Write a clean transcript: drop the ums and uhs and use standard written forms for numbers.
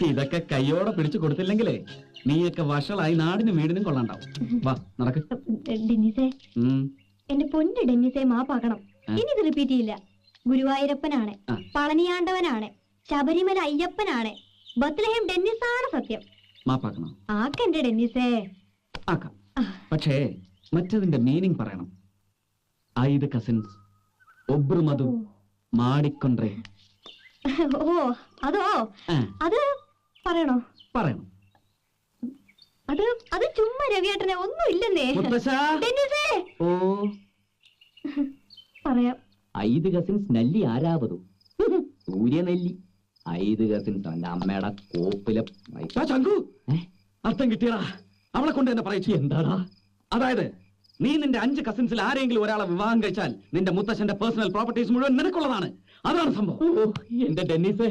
ഇതൊക്കെ കയ്യോടെ പിടിച്ചു കൊടുത്തില്ലെങ്കിലേ നീയൊക്കെ വഷളായി നാടിനും വീടിനും കൊള്ളാണ്ടാവും. വാ നടക്ക്. ഡെന്നിസേ, എന്റെ പൊന്ന് ഡെന്നിസേ, മാപ്പാക്കണം. ഇനി ഇത് റിപ്പീറ്റ് ചെയ്യില്ല. ഗുരുവായൂരപ്പനാണ്, പളനിയാണ്ടവനാണ്, ശബരിമല അയ്യപ്പനാണ്, ബത്ലഹേം ഡെന്നിസാണ് സത്യം. മാപ്പാക്കണം. ആക്കെന്റെ ഡെന്നിസേ. ആക്കാം. പക്ഷേ മറ്റതിന്റെ മീനിങ് പറയണം. 5 കസിൻസ്, ഒബ്രു മധു, മാടിക്കൊണ്ടേ. ഓ അതോ, അത് പറയണോ? പറയണം. അത് ചുമ്മാ രവിയേട്ടനെ ഒന്നും ഇല്ലെന്നേ. ഓ പറയാം. 5 കസിൻസ് നെല്ലി ആരാവതു സൂര്യനെല്ലി. 5 കസിൻസ് അല്ല അമ്മയുടെ കോപ്പിലെ. അർത്ഥം കിട്ടിയടാ. അവളെ കൊണ്ട് തന്നെ പറയിച്ചു. എന്താടാ? അതായത് നീ നിന്റെ 5 കസിൻസിൽ ആരെങ്കിലും ഒരാളെ വിവാഹം കഴിച്ചാൽ നിന്റെ മുത്തശ്ശന്റെ പേഴ്സണൽ പ്രോപ്പർട്ടീസ് മുഴുവൻ നിനക്കുള്ളതാണ്. അതാണ് സംഭവം. എന്റെ ഡെന്നിസേ,